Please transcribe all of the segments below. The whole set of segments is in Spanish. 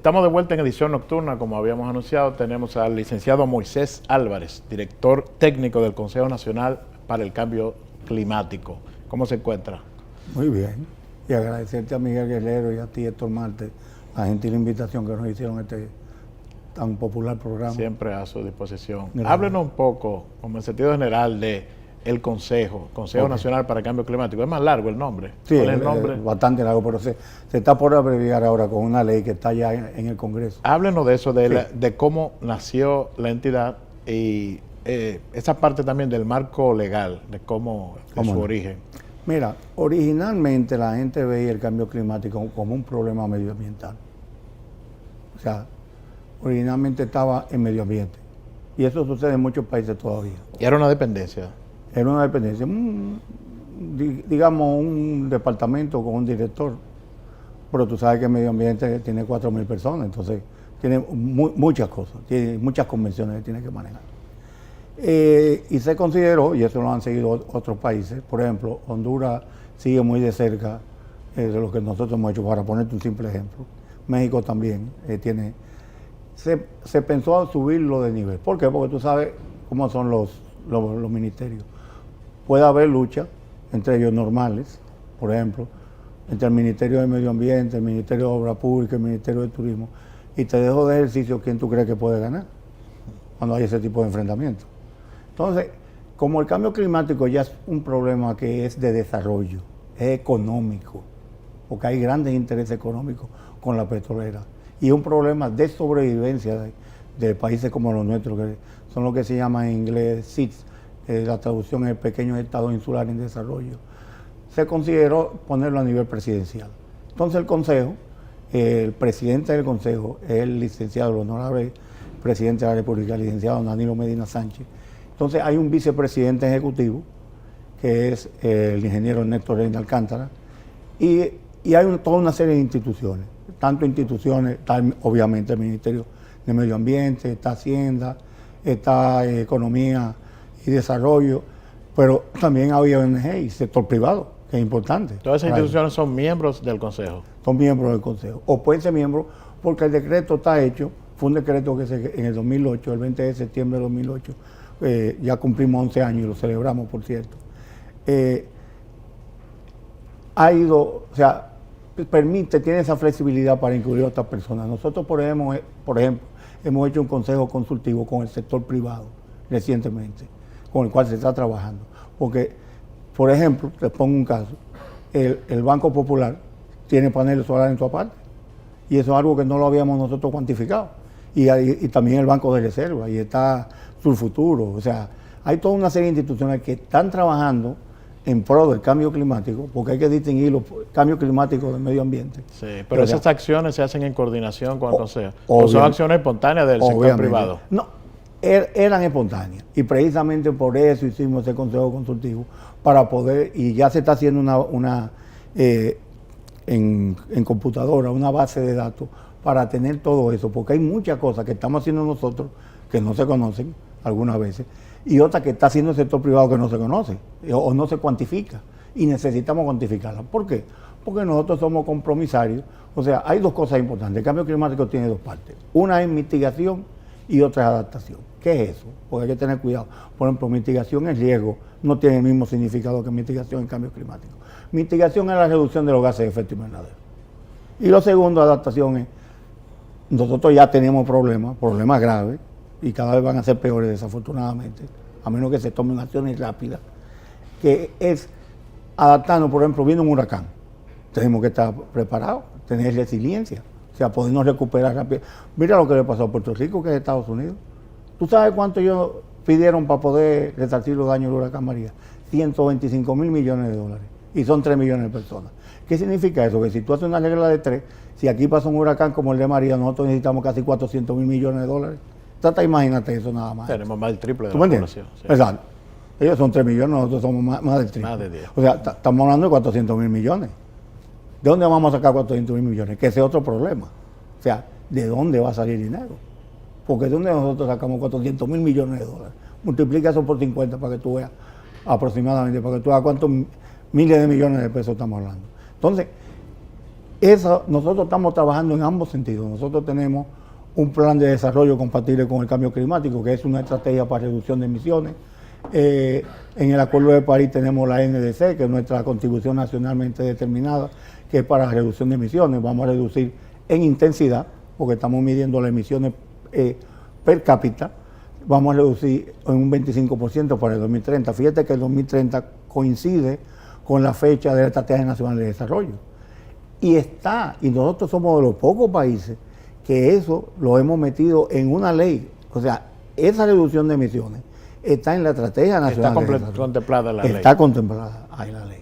Estamos de vuelta en edición nocturna, como habíamos anunciado. Tenemos al licenciado Moisés Álvarez, director técnico del Consejo Nacional para el Cambio Climático. ¿Cómo se encuentra? Muy bien. Y agradecerte a Miguel Guerrero y a ti, Héctor Marte, la gentil invitación que nos hicieron a este tan popular programa. Siempre a su disposición. Gracias. Háblenos un poco, como en sentido general, de el Consejo Nacional para el Cambio Climático. Es más largo el nombre. Sí, ¿Cuál es el nombre? Bastante largo, pero se está por abreviar ahora con una ley que está ya en el Congreso. Háblenos de eso, de cómo nació la entidad y esa parte también del marco legal, de su origen. Mira, originalmente la gente veía el cambio climático como un problema medioambiental. O sea, originalmente estaba en medio ambiente. Y eso sucede en muchos países todavía. Y era una dependencia. Era una dependencia, digamos un departamento con un director, pero tú sabes que el medio ambiente tiene 4.000 personas, entonces tiene muchas cosas, tiene muchas convenciones que tiene que manejar. Y se consideró, y eso lo han seguido otros países, por ejemplo, Honduras sigue muy de cerca de lo que nosotros hemos hecho, para ponerte un simple ejemplo. México también tiene... Se pensó a subirlo de nivel. ¿Por qué? Porque tú sabes cómo son los ministerios. Puede haber lucha entre ellos normales, por ejemplo, entre el Ministerio de Medio Ambiente, el Ministerio de Obra Pública, el Ministerio de Turismo, y te dejo de ejercicio quién tú crees que puede ganar cuando hay ese tipo de enfrentamiento. Entonces, como el cambio climático ya es un problema que es de desarrollo, es económico, porque hay grandes intereses económicos con la petrolera, y es un problema de sobrevivencia de países como los nuestros, que son lo que se llama en inglés SIDS, la traducción es Pequeños Estados Insulares en Desarrollo. Se consideró ponerlo a nivel presidencial. Entonces el Consejo, el presidente del Consejo es el licenciado, el honorable presidente de la República, el licenciado Danilo Medina Sánchez. Entonces hay un vicepresidente ejecutivo, que es el ingeniero Ernesto Reina Alcántara, y hay toda una serie de instituciones, tanto instituciones, está obviamente el Ministerio de Medio Ambiente, está Hacienda, está Economía y Desarrollo, pero también había ONG y sector privado, que es importante. Todas esas instituciones son miembros del Consejo. Son miembros del Consejo, o pueden ser miembros porque el decreto está hecho, fue un decreto que en el 2008, el 20 de septiembre de 2008, ya cumplimos 11 años y lo celebramos, por cierto. Tiene esa flexibilidad para incluir a otras personas. Nosotros, por ejemplo, hemos hecho un consejo consultivo con el sector privado recientemente, con el cual se está trabajando. Porque, por ejemplo, te pongo un caso, el Banco Popular tiene paneles solares en su parte, y eso es algo que no lo habíamos nosotros cuantificado. Y también el Banco de Reserva, y está Surfuturo. O sea, hay toda una serie de instituciones que están trabajando en pro del cambio climático, porque hay que distinguir los cambios climáticos del medio ambiente. Sí, pero esas acciones se hacen en coordinación con el Consejo. ¿O son acciones espontáneas del sector privado? No, eran espontáneas. Y precisamente por eso hicimos ese consejo consultivo, para poder, y ya se está haciendo en computadora, una base de datos, para tener todo eso, porque hay muchas cosas que estamos haciendo nosotros que no se conocen algunas veces, y otras que está haciendo el sector privado que no se conoce o no se cuantifica, y necesitamos cuantificarla. ¿Por qué? Porque nosotros somos compromisarios. O sea, hay dos cosas importantes. El cambio climático tiene dos partes. Una es mitigación y otra es adaptación. ¿Qué es eso? Porque hay que tener cuidado. Por ejemplo, mitigación es riesgo, no tiene el mismo significado que mitigación en cambio climático. Mitigación es la reducción de los gases de efecto invernadero. Y lo segundo, adaptación, es nosotros ya tenemos problemas graves, y cada vez van a ser peores, desafortunadamente, a menos que se tomen acciones rápidas, que es adaptarnos. Por ejemplo, viene un huracán, tenemos que estar preparados, tener resiliencia, o sea, podernos recuperar rápido. Mira lo que le pasó a Puerto Rico, que es Estados Unidos. ¿Tú sabes cuánto ellos pidieron para poder resarcir los daños del huracán María? 125.000 millones de dólares, y son 3 millones de personas. ¿Qué significa eso? Que si tú haces una regla de 3, si aquí pasa un huracán como el de María, nosotros necesitamos casi 400.000 millones de dólares. Imagínate eso nada más. Tenemos más del triple de la población. Sí. Exacto. Ellos son 3 millones, nosotros somos más del triple. Más de 10. O sea, estamos hablando de 400.000 millones. ¿De dónde vamos a sacar 400.000 millones? Que ese es otro problema. O sea, ¿de dónde va a salir dinero? Porque ¿de dónde nosotros sacamos 400.000 millones de dólares? Multiplica eso por 50 para que tú veas aproximadamente, para que tú veas cuántos miles de millones de pesos estamos hablando. Entonces, Eso, nosotros estamos trabajando en ambos sentidos. Nosotros tenemos un plan de desarrollo compatible con el cambio climático, que es una estrategia para reducción de emisiones. En el Acuerdo de París tenemos la NDC, que es nuestra contribución nacionalmente determinada, que es para la reducción de emisiones. Vamos a reducir en intensidad, porque estamos midiendo las emisiones per cápita. Vamos a reducir en un 25% para el 2030. Fíjate que el 2030 coincide con la fecha de la Estrategia Nacional de Desarrollo. Y nosotros somos de los pocos países que eso lo hemos metido en una ley. O sea, esa reducción de emisiones está en la Estrategia Nacional de Desarrollo. Está contemplada en la ley. Está contemplada ahí en la ley.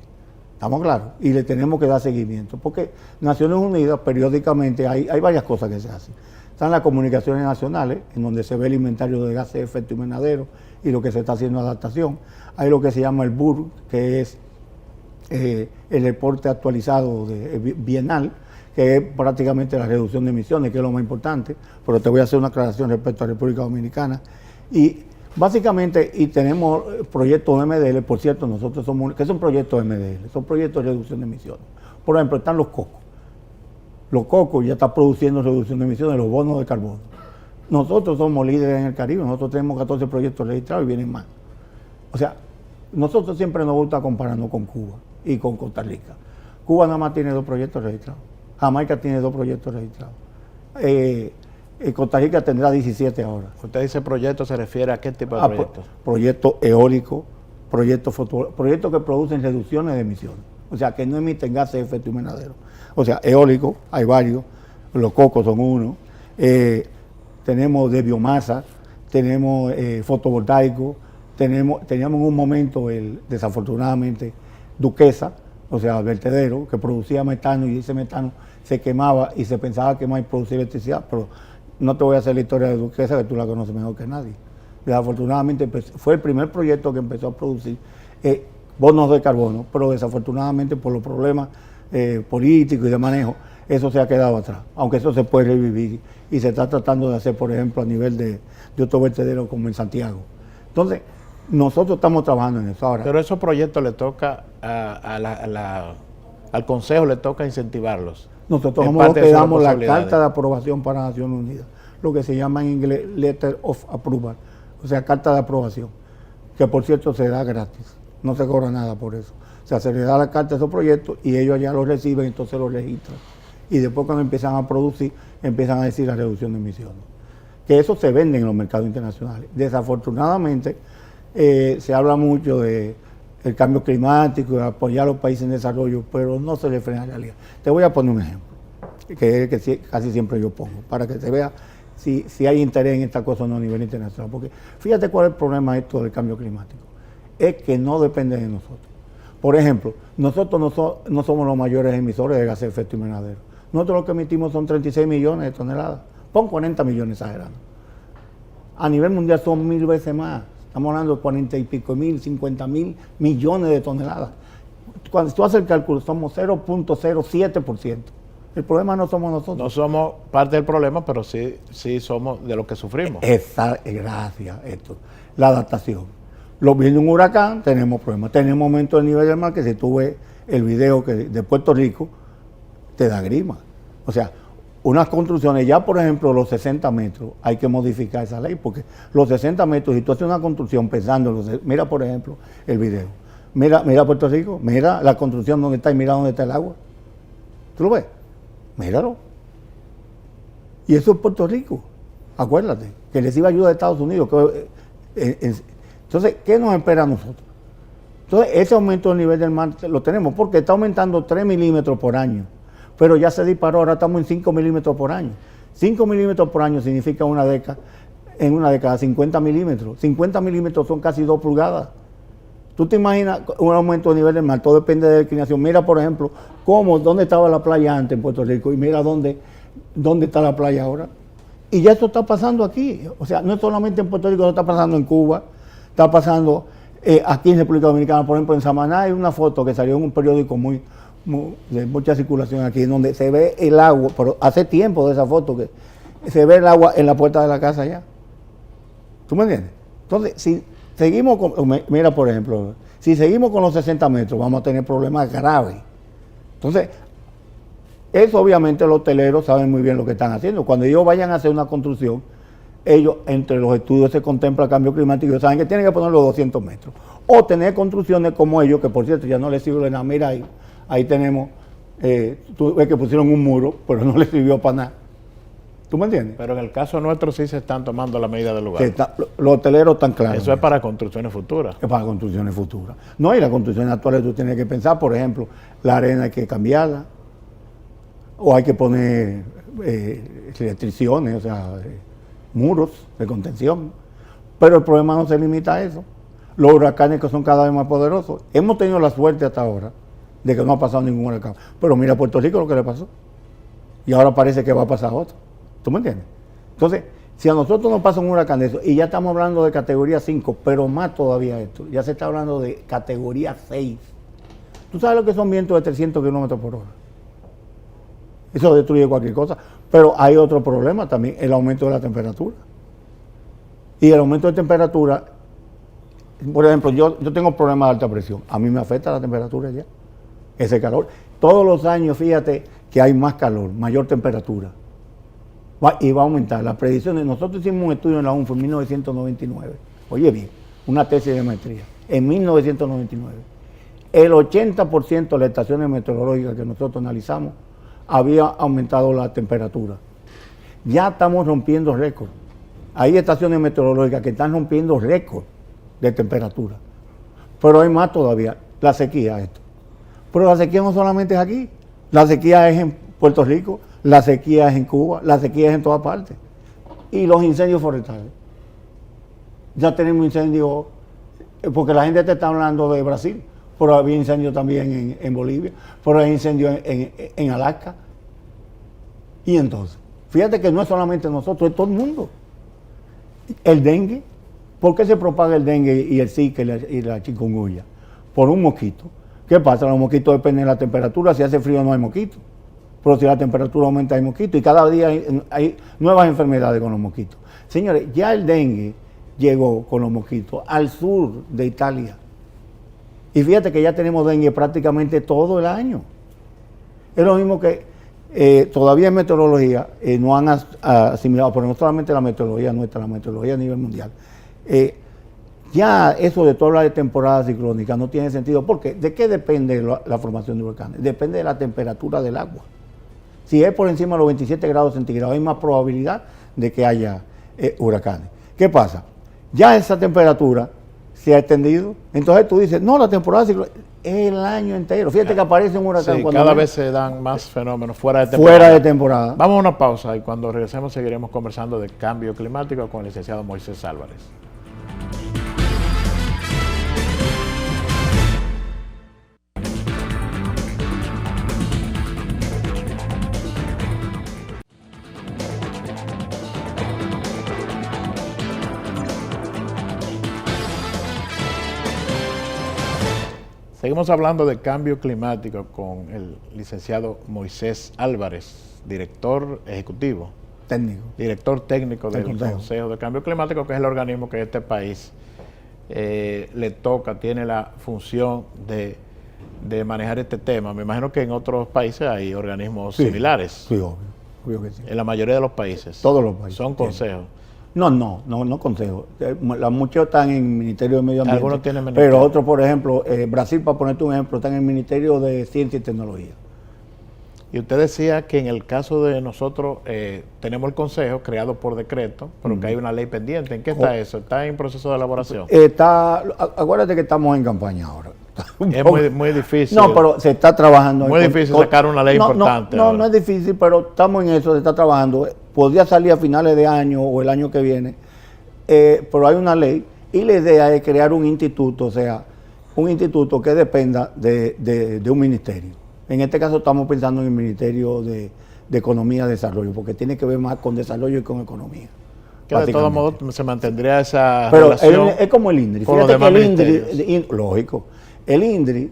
¿Estamos claros? Y le tenemos que dar seguimiento. Porque Naciones Unidas, periódicamente, hay varias cosas que se hacen. Están las comunicaciones nacionales, en donde se ve el inventario de gases de efecto invernadero y lo que se está haciendo adaptación. Hay lo que se llama el BUR, que es el reporte actualizado bienal, que es prácticamente la reducción de emisiones, que es lo más importante, pero te voy a hacer una aclaración respecto a República Dominicana. Y básicamente, y tenemos proyectos MDL, por cierto, nosotros somos, que son proyectos MDL, son proyectos de reducción de emisiones. Por ejemplo, están los cocos. Los cocos ya están produciendo reducción de emisiones, los bonos de carbono. Nosotros somos líderes en el Caribe, nosotros tenemos 14 proyectos registrados y vienen más. O sea, nosotros siempre nos gusta compararnos con Cuba y con Costa Rica. Cuba nada más tiene 2 proyectos registrados. Jamaica tiene 2 proyectos registrados. Costa Rica tendrá 17 ahora. Usted dice proyecto, ¿se refiere a qué tipo de proyectos? Proyectos eólicos, proyectos que producen reducciones de emisiones. O sea, que no emiten gases de efecto invernadero. O sea, eólicos, hay varios, los cocos son uno. Tenemos de biomasa, tenemos fotovoltaico, teníamos en un momento, desafortunadamente, Duquesa, o sea, el vertedero, que producía metano y ese metano se quemaba y se pensaba quemar y producir electricidad, pero no te voy a hacer la historia de Duquesa, que tú la conoces mejor que nadie. Desafortunadamente fue el primer proyecto que empezó a producir bonos de carbono, pero desafortunadamente por los problemas políticos y de manejo, eso se ha quedado atrás, aunque eso se puede revivir y se está tratando de hacer, por ejemplo, a nivel de otro vertedero como en Santiago. Entonces, nosotros estamos trabajando en eso ahora. Pero esos proyectos le toca al Consejo, le toca incentivarlos. Nosotros somos los que damos la carta de aprobación para Naciones Unidas, lo que se llama en inglés Letter of Approval, o sea, carta de aprobación, que por cierto se da gratis, no se cobra nada por eso. O sea, se le da la carta a esos proyectos y ellos ya los reciben, entonces los registran. Y después cuando empiezan a producir, empiezan a decir la reducción de emisiones. Que eso se vende en los mercados internacionales. Desafortunadamente, se habla mucho del cambio climático, de apoyar a los países en desarrollo, pero no se le frena la realidad. Te voy a poner un ejemplo, que es el que casi siempre yo pongo, para que se vea si hay interés en esta cosa o no a nivel internacional. Porque fíjate cuál es el problema de esto del cambio climático. Es que no depende de nosotros. Por ejemplo, nosotros no somos los mayores emisores de gases de efecto invernadero. Nosotros lo que emitimos son 36 millones de toneladas. Pon 40 millones exagerando. A nivel mundial son 1000 veces más. Estamos hablando de 40 y pico mil, 50 mil millones de toneladas. Cuando tú haces el cálculo, somos 0.07%. El problema no somos nosotros. No somos parte del problema, pero sí somos de lo que sufrimos. Gracias, esto. La adaptación. Viene un huracán, tenemos problemas. Tenemos aumento del nivel del mar, que si tú ves el video de Puerto Rico, te da grima. O sea, unas construcciones, ya por ejemplo los 60 metros, hay que modificar esa ley, porque los 60 metros, si tú haces una construcción pensando, mira por ejemplo el video, mira Puerto Rico, mira la construcción donde está y mira dónde está el agua. ¿Tú lo ves? Míralo. Y eso es Puerto Rico. Acuérdate, que recibe ayuda de Estados Unidos. Entonces, ¿qué nos espera a nosotros? Entonces, ese aumento del nivel del mar lo tenemos, porque está aumentando 3 milímetros por año. Pero ya se disparó, ahora estamos en 5 milímetros por año. 5 milímetros por año significa en una década 50 milímetros. 50 milímetros son casi 2 pulgadas. ¿Tú te imaginas un aumento de nivel del mar? Todo depende de la inclinación. Mira, por ejemplo, dónde estaba la playa antes en Puerto Rico y mira dónde está la playa ahora. Y ya esto está pasando aquí. O sea, no es solamente en Puerto Rico, eso está pasando en Cuba, está pasando aquí en República Dominicana. Por ejemplo, en Samaná hay una foto que salió en un periódico de mucha circulación aquí, donde se ve el agua, pero hace tiempo de esa foto que se ve el agua en la puerta de la casa ya. ¿Tú me entiendes? Entonces, si seguimos mira por ejemplo, si seguimos con los 60 metros, vamos a tener problemas graves. Entonces, Eso obviamente los hoteleros saben muy bien lo que están haciendo. Cuando ellos vayan a hacer una construcción, ellos entre los estudios se contempla cambio climático, ellos saben que tienen que poner los 200 metros. O tener construcciones como ellos, que por cierto ya no les sirve nada. Mira ahí tenemos, tú ves que pusieron un muro, pero no les sirvió para nada. ¿Tú me entiendes? Pero en el caso nuestro sí se están tomando las medidas del lugar. Los hoteleros están claros. Eso es para construcciones futuras. Es para construcciones futuras. No, y las construcciones actuales tú tienes que pensar, por ejemplo, la arena hay que cambiarla, o hay que poner restricciones, o sea, muros de contención. Pero el problema no se limita a eso. Los huracanes que son cada vez más poderosos. Hemos tenido la suerte hasta ahora de que no ha pasado ningún huracán. Pero mira a Puerto Rico lo que le pasó. Y ahora parece que va a pasar otro. ¿Tú me entiendes? Entonces, si a nosotros nos pasa un huracán de eso, y ya estamos hablando de categoría 5, pero más todavía esto, ya se está hablando de categoría 6. ¿Tú sabes lo que son vientos de 300 kilómetros por hora? Eso destruye cualquier cosa. Pero hay otro problema también, el aumento de la temperatura. Y el aumento de temperatura, por ejemplo, yo tengo problemas de alta presión. A mí me afecta la temperatura ya, ese calor. Todos los años, fíjate que hay más calor, mayor temperatura. Y va a aumentar. Las predicciones, nosotros hicimos un estudio en la UNFO en 1999. Oye bien, una tesis de maestría. En 1999, el 80% de las estaciones meteorológicas que nosotros analizamos había aumentado la temperatura. Ya estamos rompiendo récords. Hay estaciones meteorológicas que están rompiendo récords de temperatura. Pero hay más todavía, la sequía esto. Pero la sequía no solamente es aquí, la sequía es en Puerto Rico, la sequía es en Cuba, la sequía es en todas partes. Y los incendios forestales. Ya tenemos incendios, porque la gente te está hablando de Brasil, pero había incendios también en Bolivia, pero hay incendios en Alaska. Y entonces, fíjate que no es solamente nosotros, es todo el mundo. El dengue, ¿por qué se propaga el dengue y el Zika y la chikungunya? Por un mosquito. ¿Qué pasa? Los mosquitos dependen de la temperatura, si hace frío no hay mosquitos. Pero si la temperatura aumenta hay mosquitos y cada día hay nuevas enfermedades con los mosquitos. Señores, ya el dengue llegó con los mosquitos al sur de Italia. Y fíjate que ya tenemos dengue prácticamente todo el año. Es lo mismo que todavía en meteorología no han asimilado, pero no solamente la meteorología nuestra, la meteorología a nivel mundial. Ya eso de toda la temporada ciclónica no tiene sentido. ¿Por qué? ¿De qué depende la formación de huracanes? Depende de la temperatura del agua. Si es por encima de los 27 grados centígrados, hay más probabilidad de que haya huracanes. ¿Qué pasa? Ya esa temperatura se ha extendido. Entonces tú dices, no, la temporada ciclónica es el año entero. Fíjate que aparece un huracán. Sí, cada vez se dan más fenómenos fuera de temporada. Fuera de temporada. Vamos a una pausa y cuando regresemos seguiremos conversando de cambio climático con el licenciado Moisés Álvarez. Seguimos hablando de cambio climático con el licenciado Moisés Álvarez, director ejecutivo. Director técnico del Consejo de Cambio Climático, que es el organismo que este país le toca, tiene la función de manejar este tema. Me imagino que en otros países hay organismos similares. Sí, obvio que sí. En la mayoría de los países. Todos los países. Son consejos. No consejos. Muchos están en el Ministerio de Medio Ambiente. Algunos tienen ministerio. Pero otros, por ejemplo, Brasil, para ponerte un ejemplo, está en el Ministerio de Ciencia y Tecnología. Y usted decía que en el caso de nosotros tenemos el consejo creado por decreto, pero que hay una ley pendiente. ¿En qué está eso? ¿Está en proceso de elaboración? Acuérdate que estamos en campaña ahora. Es muy difícil. No, pero se está trabajando. Muy difícil sacar una ley importante. No es difícil, pero estamos en eso, se está trabajando. Podría salir a finales de año o el año que viene, pero hay una ley y la idea es crear un instituto, o sea, un instituto que dependa de un ministerio. En este caso estamos pensando en el Ministerio de Economía y Desarrollo, porque tiene que ver más con desarrollo y con economía. Que de todos modos se mantendría esa pero relación. Es como el INDRI. Fíjate que el INDRI, lógico, el INDRI,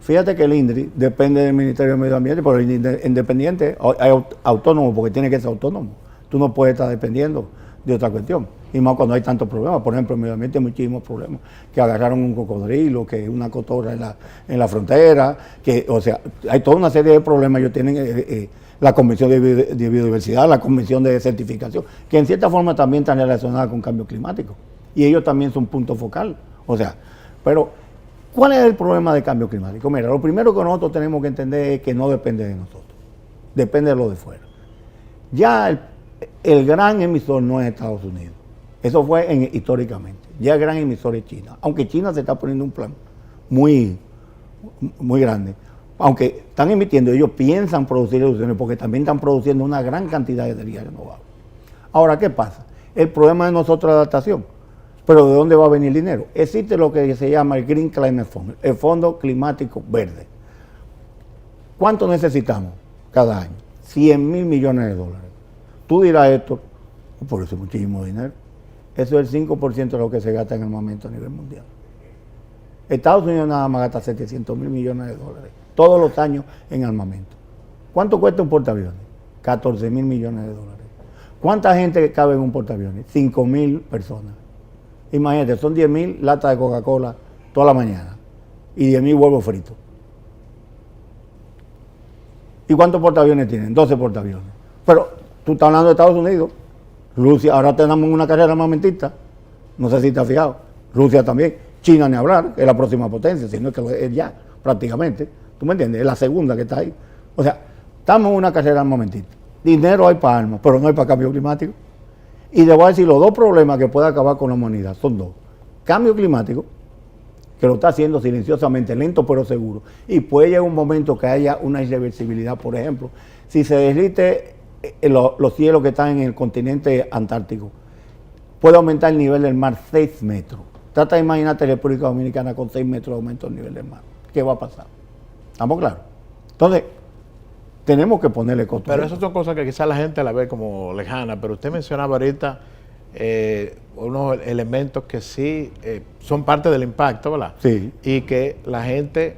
fíjate que el INDRI depende del Ministerio de Medio Ambiente, pero el INDRI independiente, autónomo, porque tiene que ser autónomo. Tú no puedes estar dependiendo de otra cuestión. Y más cuando hay tantos problemas. Por ejemplo, en medio ambiente hay muchísimos problemas. Que agarraron un cocodrilo, que una cotorra en la frontera, que, o sea, hay toda una serie de problemas. Ellos tienen la Convención de Biodiversidad, la Convención de Certificación, que en cierta forma también están relacionadas con cambio climático. Y ellos también son punto focal. O sea, pero, ¿cuál es el problema de cambio climático? Mira, lo primero que nosotros tenemos que entender es que no depende de nosotros. Depende de lo de fuera. Ya el gran emisor no es Estados Unidos. Eso fue históricamente. Ya el gran emisor es China. Aunque China se está poniendo un plan muy grande. Aunque están emitiendo, ellos piensan producir reducciones porque también están produciendo una gran cantidad de energía renovable. Ahora, ¿qué pasa? El problema de nosotros es la adaptación. Pero ¿de dónde va a venir el dinero? Existe lo que se llama el Green Climate Fund, el Fondo Climático Verde. ¿Cuánto necesitamos cada año? 100.000 millones de dólares. Tú dirás esto, por eso es muchísimo dinero. Eso es el 5% de lo que se gasta en armamento a nivel mundial. Estados Unidos nada más gasta 700.000 millones de dólares todos los años en armamento. ¿Cuánto cuesta un portaaviones? 14.000 millones de dólares. ¿Cuánta gente cabe en un portaaviones? 5.000 personas. Imagínate, son 10.000 latas de Coca-Cola toda la mañana y 10.000 huevos fritos. ¿Y cuántos portaaviones tienen? 12 portaaviones. Pero tú estás hablando de Estados Unidos, Rusia, ahora tenemos una carrera armamentista, no sé si te has fijado, Rusia también, China ni hablar, que es la próxima potencia, sino que es ya prácticamente, ¿tú me entiendes? Es la segunda que está ahí. O sea, estamos en una carrera armamentista. Dinero hay para armas, pero no hay para cambio climático. Y te voy a decir, los dos problemas que puede acabar con la humanidad son dos. Cambio climático, que lo está haciendo silenciosamente, lento pero seguro. Y puede llegar un momento que haya una irreversibilidad. Por ejemplo, si se derrite los cielos que están en el continente antártico, puede aumentar el nivel del mar 6 metros. Trata de imaginarte la República Dominicana con 6 metros de aumento del nivel del mar. ¿Qué va a pasar? ¿Estamos claros? Entonces, tenemos que ponerle costo. Pero esas son cosas que quizás la gente la ve como lejanas, pero usted mencionaba ahorita unos elementos que sí son parte del impacto, ¿verdad? Sí. Y que la gente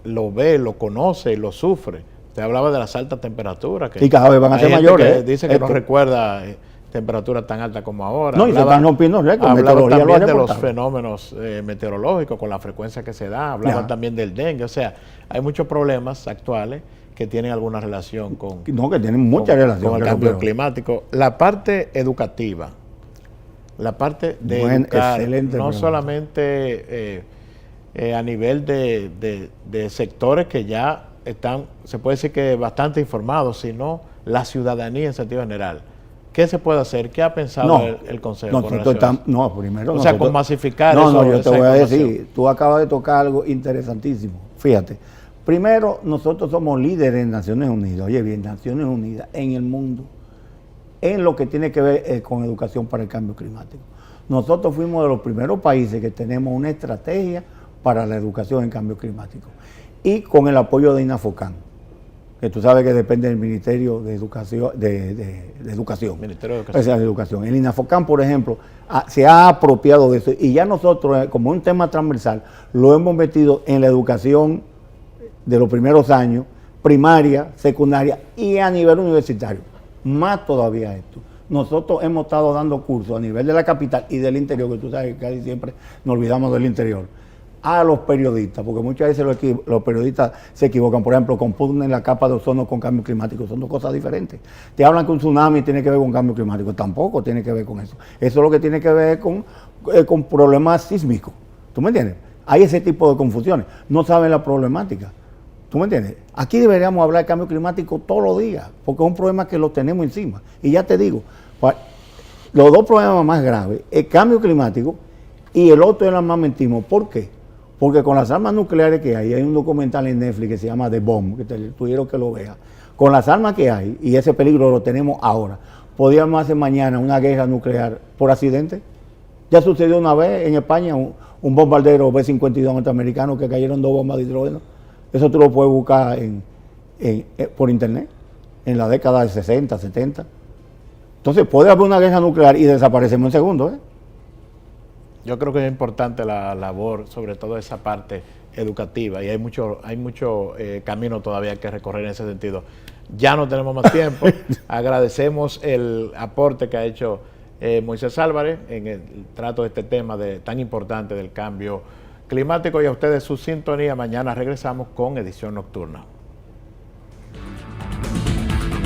lo ve, lo conoce y lo sufre. Usted hablaba de las altas temperaturas. Que y cada vez van a ser mayores. Dice que no recuerda temperaturas tan altas como ahora. No, y se están rompiendo récords. Hablaba también de los fenómenos meteorológicos con la frecuencia que se da. Hablaba también del dengue. O sea, hay muchos problemas actuales que tienen alguna relación con... No, que tienen mucha relación con el cambio climático. La parte educativa, la parte de educar, no solamente a nivel de sectores que ya están, se puede decir que bastante informados, sino la ciudadanía en sentido general. ¿Qué se puede hacer? ¿Qué ha pensado el Consejo? Primero... O sea, con masificar eso. No, yo te voy a decir, tú acabas de tocar algo interesantísimo. Fíjate, primero, nosotros somos líderes en Naciones Unidas, oye bien, Naciones Unidas, en el mundo, en lo que tiene que ver con educación para el cambio climático. Nosotros fuimos de los primeros países que tenemos una estrategia para la educación en cambio climático. Y con el apoyo de INAFOCAN, que tú sabes que depende del Ministerio de Educación. Ministerio de Educación. O sea, de Educación. El INAFOCAN, por ejemplo, se ha apropiado de eso y ya nosotros, como un tema transversal, lo hemos metido en la educación de los primeros años, primaria, secundaria y a nivel universitario. Más todavía esto. Nosotros hemos estado dando cursos a nivel de la capital y del interior, que tú sabes que casi siempre nos olvidamos del interior, a los periodistas, porque muchas veces los periodistas se equivocan. Por ejemplo, confunden la capa de ozono con cambio climático, son dos cosas diferentes. Te hablan que un tsunami tiene que ver con cambio climático, tampoco tiene que ver con eso. Eso es lo que tiene que ver con problemas sísmicos. ¿Tú me entiendes? Hay ese tipo de confusiones. No saben la problemática. ¿Tú me entiendes? Aquí deberíamos hablar de cambio climático todos los días, porque es un problema que lo tenemos encima. Y ya te digo, los dos problemas más graves, el cambio climático y el otro es el armamentismo. ¿Por qué? Porque con las armas nucleares que hay un documental en Netflix que se llama The Bomb, que te tuvieron que lo veas. Con las armas que hay, y ese peligro lo tenemos ahora, podríamos hacer mañana una guerra nuclear por accidente. Ya sucedió una vez en España, un bombardero B-52 norteamericano que cayeron 2 bombas de hidrógeno. Eso tú lo puedes buscar por internet, en la década de 60, 70. Entonces puede haber una guerra nuclear y desaparecemos en segundos, ¿eh? Yo creo que es importante la labor, sobre todo esa parte educativa, y hay mucho camino todavía que recorrer en ese sentido. Ya no tenemos más tiempo. Agradecemos el aporte que ha hecho Moisés Álvarez en el trato de este tema tan importante del cambio climático, y a ustedes su sintonía. Mañana regresamos con edición nocturna.